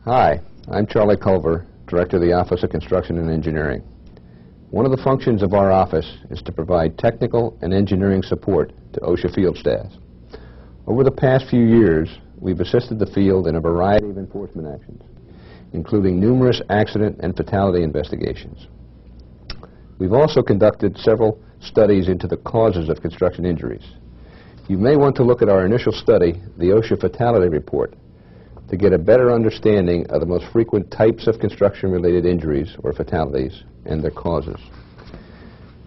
Hi, I'm Charlie Culver, Director of the Office of Construction and Engineering. One of the functions of our office is to provide technical and engineering support to OSHA field staff. Over the past few years, we've assisted the field in a variety of enforcement actions, including numerous accident and fatality investigations. We've also conducted several studies into the causes of construction injuries. You may want to look at our initial study, the OSHA Fatality Report, to get a better understanding of the most frequent types of construction-related injuries or fatalities and their causes.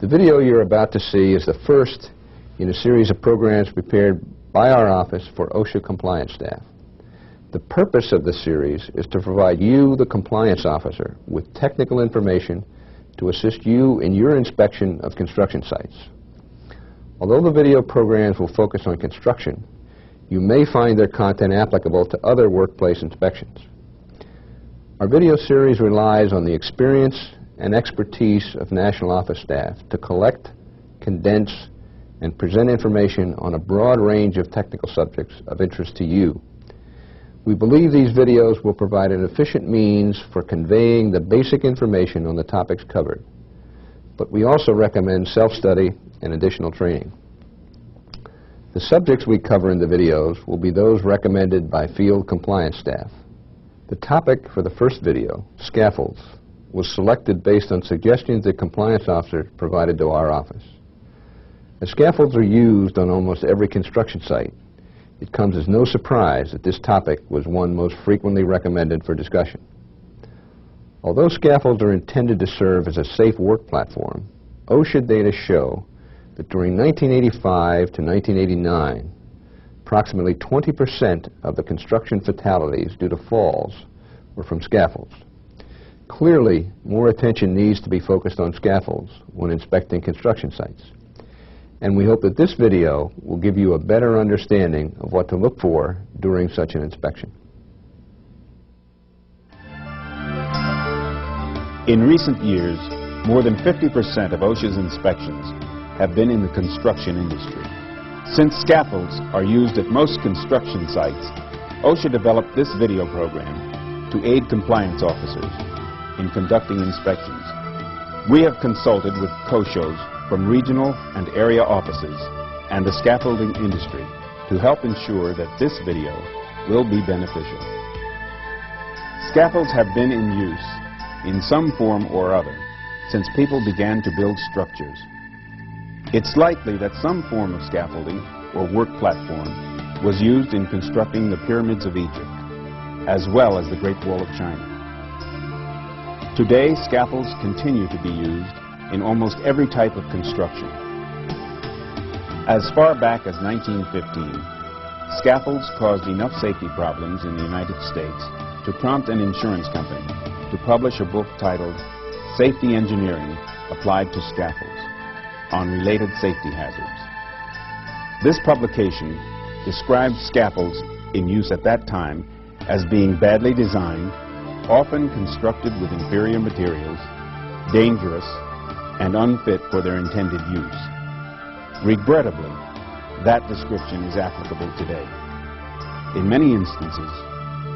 The video you're about to see is the first in a series of programs prepared by our office for OSHA compliance staff. The purpose of this series is to provide you, the compliance officer, with technical information to assist you in your inspection of construction sites. Although the video programs will focus on construction, you may find their content applicable to other workplace inspections. Our video series relies on the experience and expertise of national office staff to collect, condense, and present information on a broad range of technical subjects of interest to you. We believe these videos will provide an efficient means for conveying the basic information on the topics covered, but we also recommend self-study and additional training. The subjects we cover in the videos will be those recommended by field compliance staff. The topic for the first video, scaffolds, was selected based on suggestions the compliance officer provided to our office. As scaffolds are used on almost every construction site, it comes as no surprise that this topic was one most frequently recommended for discussion. Although scaffolds are intended to serve as a safe work platform, OSHA data show that during 1985 to 1989, approximately 20% of the construction fatalities due to falls were from scaffolds. Clearly, more attention needs to be focused on scaffolds when inspecting construction sites. And we hope that this video will give you a better understanding of what to look for during such an inspection. In recent years, more than 50% of OSHA's inspections have been in the construction industry. Since scaffolds are used at most construction sites, OSHA developed this video program to aid compliance officers in conducting inspections. We have consulted with COSHOs from regional and area offices and the scaffolding industry to help ensure that this video will be beneficial. Scaffolds have been in use in some form or other since people began to build structures. It's likely that some form of scaffolding or work platform was used in constructing the pyramids of Egypt, as well as the Great Wall of China. Today, scaffolds continue to be used in almost every type of construction. As far back as 1915, scaffolds caused enough safety problems in the United States to prompt an insurance company to publish a book titled Safety Engineering Applied to Scaffolds on Related Safety Hazards. This publication described scaffolds in use at that time as being badly designed, often constructed with inferior materials, dangerous, and unfit for their intended use. Regrettably, that description is applicable today. In many instances,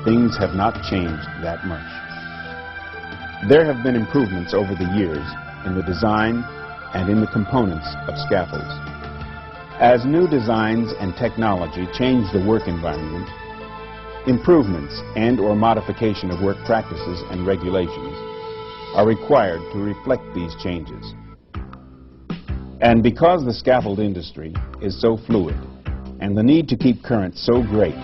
things have not changed that much. There have been improvements over the years in the design and in the components of scaffolds. As new designs and technology change the work environment, improvements and/or modification of work practices and regulations are required to reflect these changes. And because the scaffold industry is so fluid and the need to keep current so great,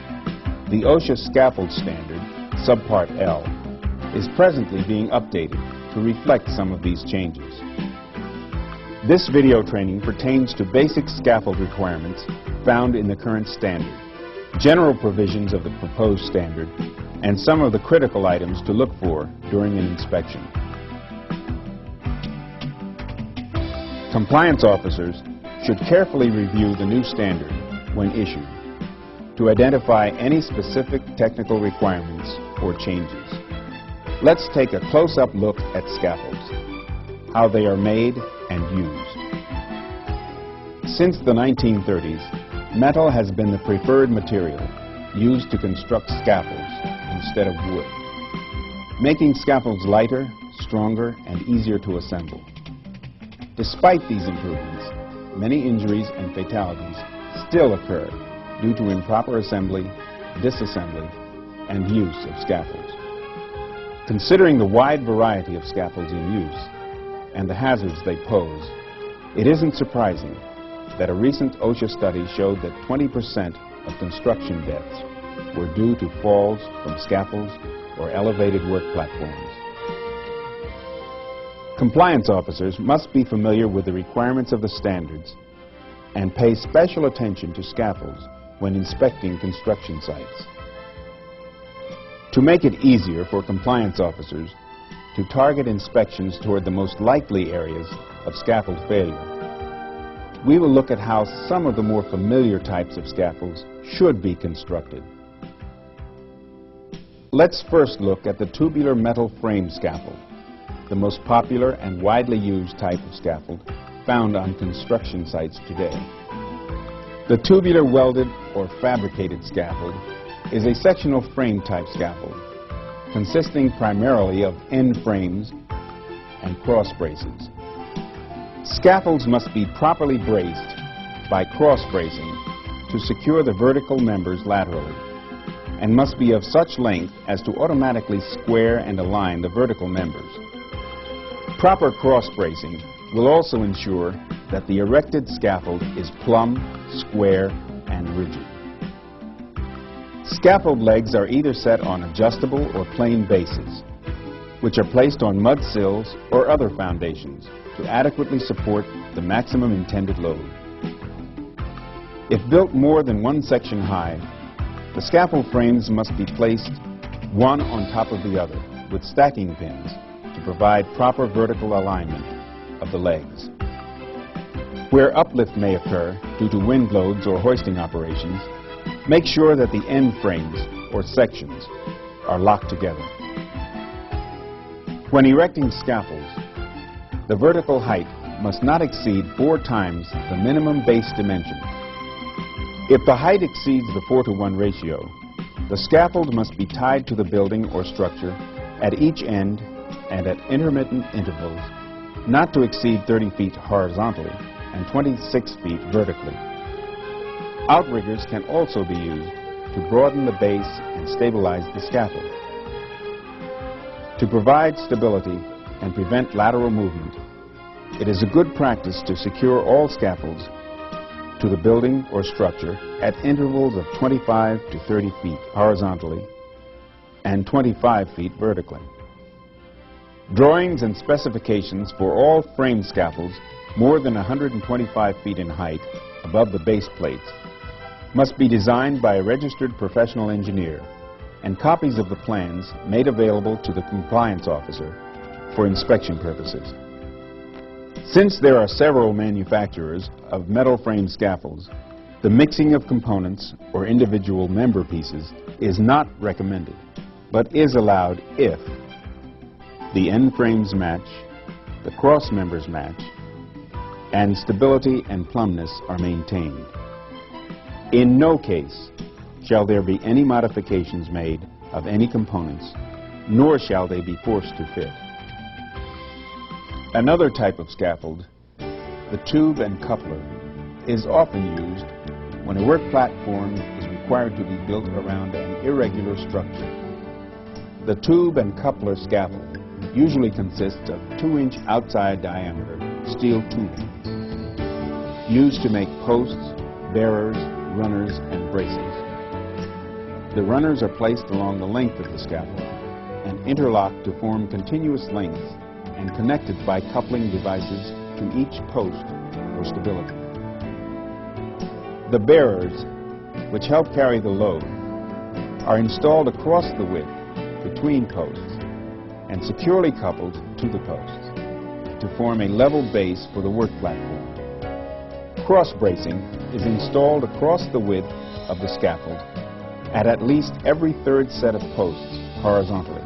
the OSHA Scaffold Standard, Subpart L, is presently being updated to reflect some of these changes. This video training pertains to basic scaffold requirements found in the current standard, general provisions of the proposed standard, and some of the critical items to look for during an inspection. Compliance officers should carefully review the new standard when issued to identify any specific technical requirements or changes. Let's take a close-up look at scaffolds, how they are made and used. Since the 1930s, metal has been the preferred material used to construct scaffolds instead of wood. making scaffolds lighter, stronger, and easier to assemble. Despite these improvements, many injuries and fatalities still occur due to improper assembly, disassembly, and use of scaffolds. Considering the wide variety of scaffolds in use and the hazards they pose, it isn't surprising that a recent OSHA study showed that 20% of construction deaths were due to falls from scaffolds or elevated work platforms. Compliance officers must be familiar with the requirements of the standards and pay special attention to scaffolds when inspecting construction sites. To make it easier for compliance officers to target inspections toward the most likely areas of scaffold failure, we will look at how some of the more familiar types of scaffolds should be constructed. Let's first look at the tubular metal frame scaffold, the most popular and widely used type of scaffold found on construction sites today. The tubular welded or fabricated scaffold is a sectional frame type scaffold consisting primarily of end frames and cross braces. Scaffolds must be properly braced by cross bracing to secure the vertical members laterally and must be of such length as to automatically square and align the vertical members. Proper cross bracing will also ensure that the erected scaffold is plumb, square, and rigid. Scaffold legs are either set on adjustable or plain bases, which are placed on mud sills or other foundations to adequately support the maximum intended load. If built more than one section high, the scaffold frames must be placed one on top of the other with stacking pins to provide proper vertical alignment of the legs. Where uplift may occur due to wind loads or hoisting operations, make sure that the end frames or sections are locked together. When erecting scaffolds, the vertical height must not exceed 4 times the minimum base dimension. If the height exceeds the 4-to-1 ratio, the scaffold must be tied to the building or structure at each end and at intermittent intervals, not to exceed 30 feet horizontally and 26 feet vertically. Outriggers can also be used to broaden the base and stabilize the scaffold. To provide stability and prevent lateral movement, it is a good practice to secure all scaffolds to the building or structure at intervals of 25 to 30 feet horizontally and 25 feet vertically. Drawings and specifications for all frame scaffolds more than 125 feet in height above the base plates must be designed by a registered professional engineer, and copies of the plans made available to the compliance officer for inspection purposes. Since there are several manufacturers of metal frame scaffolds, the mixing of components or individual member pieces is not recommended, but is allowed if the end frames match, the cross members match, and stability and plumbness are maintained. In no case shall there be any modifications made of any components, nor shall they be forced to fit. Another type of scaffold, the tube and coupler, is often used when a work platform is required to be built around an irregular structure. The tube and coupler scaffold usually consists of 2-inch outside diameter steel tubing used to make posts, bearers, runners, and braces. The runners are placed along the length of the scaffold and interlocked to form continuous lengths and connected by coupling devices to each post for stability. The bearers, which help carry the load, are installed across the width between posts and securely coupled to the posts to form a level base for the work platform. Cross bracing is installed across the width of the scaffold at least every 3rd set of posts horizontally.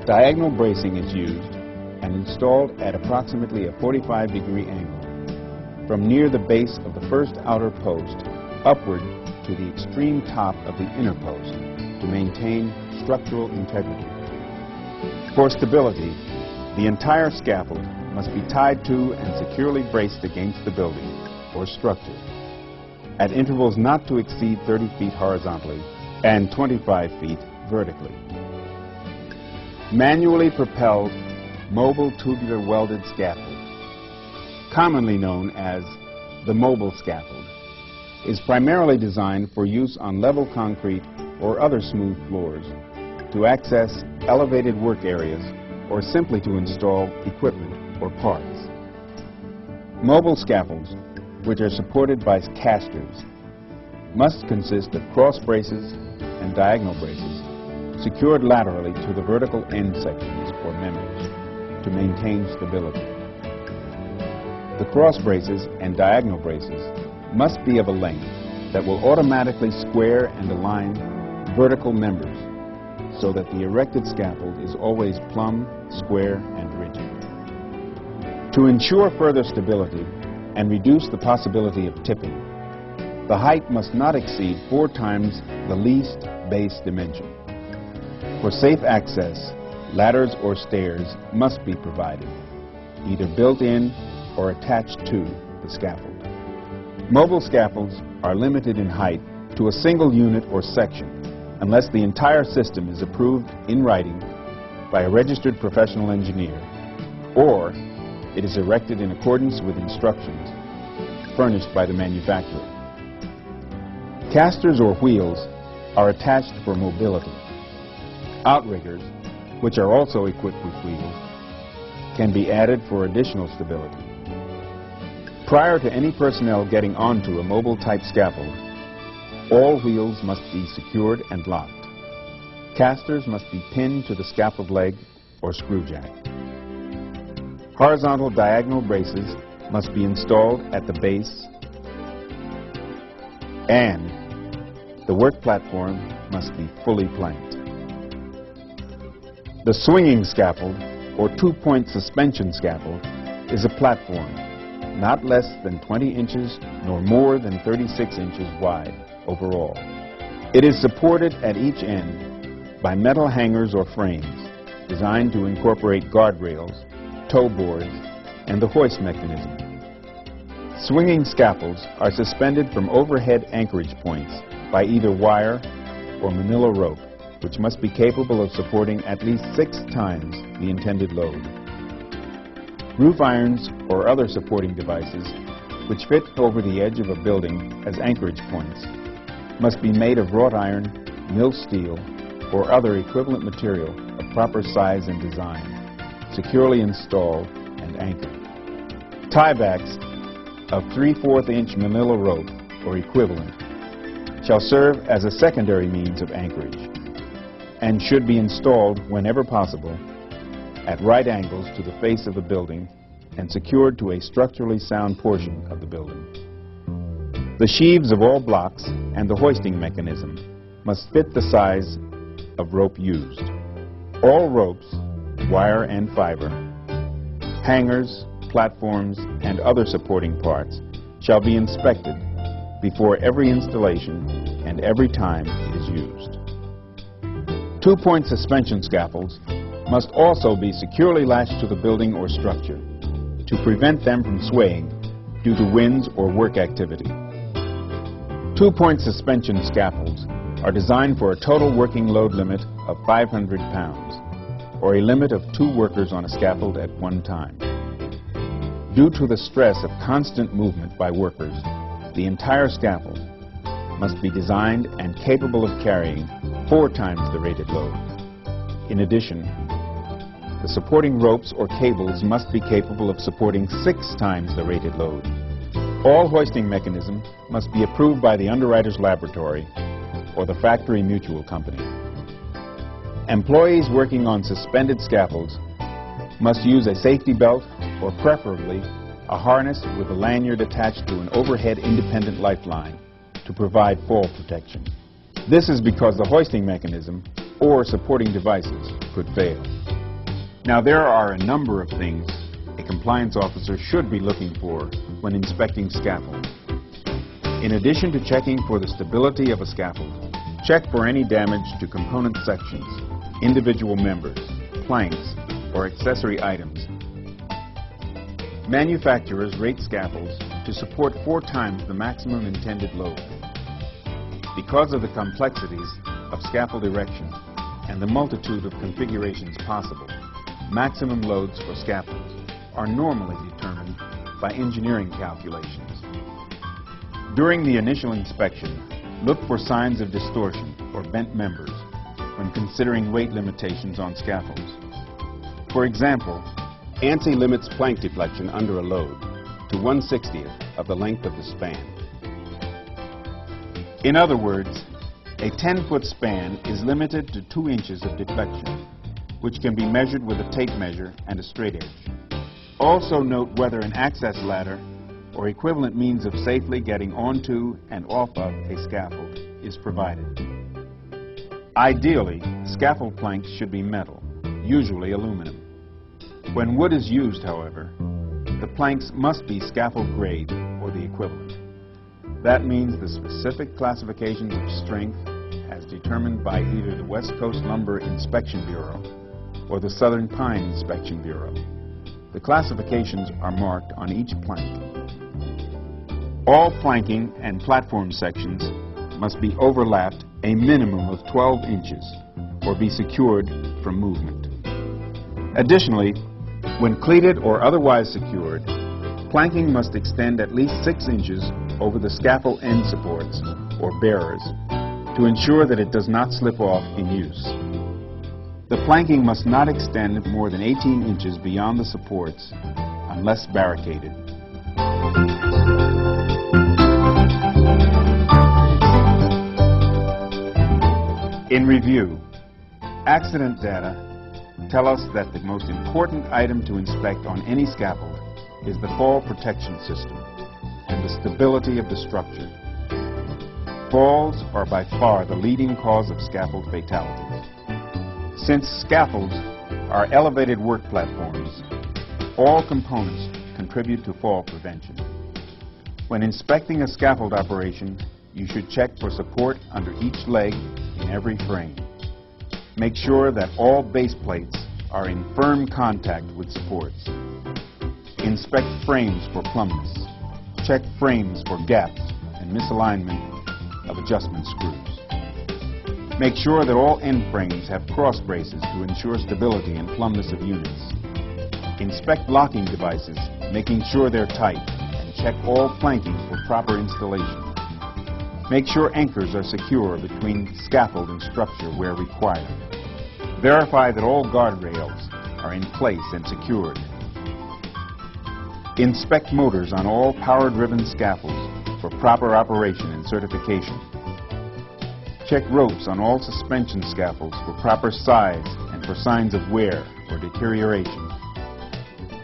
Diagonal bracing is used and installed at approximately a 45-degree angle from near the base of the first outer post upward to the extreme top of the inner post to maintain structural integrity. For stability, the entire scaffold must be tied to and securely braced against the building or structure at intervals not to exceed 30 feet horizontally and 25 feet vertically. Manually propelled mobile tubular welded scaffold, commonly known as the mobile scaffold, is primarily designed for use on level concrete or other smooth floors to access elevated work areas or simply to install equipment or parts. Mobile scaffolds, which are supported by casters, must consist of cross braces and diagonal braces secured laterally to the vertical end sections or members to maintain stability. The cross braces and diagonal braces must be of a length that will automatically square and align vertical members so that the erected scaffold is always plumb, square, and rigid. To ensure further stability and reduce the possibility of tipping, the height must not exceed 4 times the least base dimension. For safe access, ladders or stairs must be provided, either built in or attached to the scaffold. Mobile scaffolds are limited in height to a single unit or section unless the entire system is approved in writing by a registered professional engineer or it is erected in accordance with instructions furnished by the manufacturer. Casters or wheels are attached for mobility. Outriggers, which are also equipped with wheels, can be added for additional stability. Prior to any personnel getting onto a mobile type scaffold, all wheels must be secured and locked. Casters must be pinned to the scaffold leg or screw jack. Horizontal diagonal braces must be installed at the base, and the work platform must be fully planked. The swinging scaffold, or 2-point suspension scaffold, is a platform not less than 20 inches nor more than 36 inches wide overall. It is supported at each end by metal hangers or frames designed to incorporate guardrails, toe boards, and the hoist mechanism. Swinging scaffolds are suspended from overhead anchorage points by either wire or manila rope, which must be capable of supporting at least 6 times the intended load. Roof irons or other supporting devices, which fit over the edge of a building as anchorage points, must be made of wrought iron, mill steel, or other equivalent material of proper size and design, securely installed and anchored. Tiebacks of 3/4 inch manila rope or equivalent shall serve as a secondary means of anchorage and should be installed whenever possible at right angles to the face of the building and secured to a structurally sound portion of the building. The sheaves of all blocks and the hoisting mechanism must fit the size of rope used. All ropes, wire and fiber, hangers, platforms, and other supporting parts shall be inspected before every installation and every time it is used. 2-point suspension scaffolds must also be securely lashed to the building or structure to prevent them from swaying due to winds or work activity. 2-point suspension scaffolds are designed for a total working load limit of 500 pounds, or a limit of 2 workers on a scaffold at one time. Due to the stress of constant movement by workers, the entire scaffold must be designed and capable of carrying 4 times the rated load. In addition, the supporting ropes or cables must be capable of supporting 6 times the rated load. All hoisting mechanisms must be approved by the underwriter's laboratory or the factory mutual company. Employees working on suspended scaffolds must use a safety belt or preferably a harness with a lanyard attached to an overhead independent lifeline to provide fall protection. This is because the hoisting mechanism or supporting devices could fail. Now, there are a number of things a compliance officer should be looking for when inspecting scaffolds. In addition to checking for the stability of a scaffold, check for any damage to component sections, individual members, planks, or accessory items. Manufacturers rate scaffolds to support 4 times the maximum intended load. Because of the complexities of scaffold erection and the multitude of configurations possible, maximum loads for scaffolds are normally determined by engineering calculations. During the initial inspection, look for signs of distortion or bent members when considering weight limitations on scaffolds. For example, ANSI limits plank deflection under a load to 1/60th of the length of the span. In other words, a 10-foot span is limited to 2 inches of deflection, which can be measured with a tape measure and a straight edge. Also note whether an access ladder or equivalent means of safely getting onto and off of a scaffold is provided. Ideally, scaffold planks should be metal, usually aluminum. When wood is used, however, the planks must be scaffold grade or the equivalent. That means the specific classifications of strength as determined by either the West Coast Lumber Inspection Bureau or the Southern Pine Inspection Bureau. The classifications are marked on each plank. All planking and platform sections must be overlapped a minimum of 12 inches or be secured from movement. Additionally, when cleated or otherwise secured, planking must extend at least 6 inches over the scaffold end supports or bearers to ensure that it does not slip off in use. The planking must not extend more than 18 inches beyond the supports unless barricaded. In review, accident data tell us that the most important item to inspect on any scaffold is the fall protection system and the stability of the structure. Falls are by far the leading cause of scaffold fatalities. Since scaffolds are elevated work platforms, all components contribute to fall prevention. When inspecting a scaffold operation, you should check for support under each leg in every frame. Make sure that all base plates are in firm contact with supports. Inspect frames for plumbness. Check frames for gaps and misalignment of adjustment screws. Make sure that all end frames have cross braces to ensure stability and plumbness of units. Inspect locking devices, making sure they're tight, and check all planking for proper installation. Make sure anchors are secure between scaffold and structure where required. Verify that all guardrails are in place and secured. Inspect motors on all power-driven scaffolds for proper operation and certification. Check ropes on all suspension scaffolds for proper size and for signs of wear or deterioration.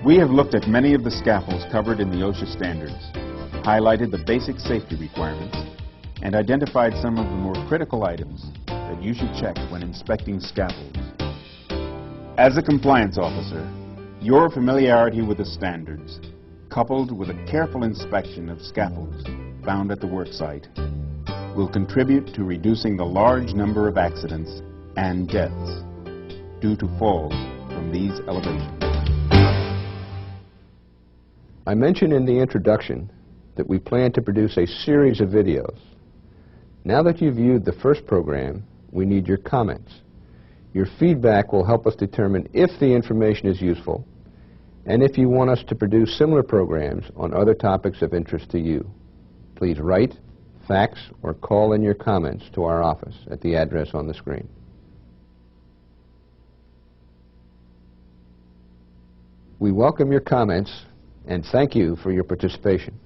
We have looked at many of the scaffolds covered in the OSHA standards, highlighted the basic safety requirements, and identified some of the more critical items that you should check when inspecting scaffolds. As a compliance officer, your familiarity with the standards, coupled with a careful inspection of scaffolds found at the worksite, will contribute to reducing the large number of accidents and deaths due to falls from these elevations. I mentioned in the introduction that we plan to produce a series of videos. Now that you've viewed the first program, we need your comments. Your feedback will help us determine if the information is useful and if you want us to produce similar programs on other topics of interest to you. Please write, fax, or call in your comments to our office at the address on the screen. We welcome your comments and thank you for your participation.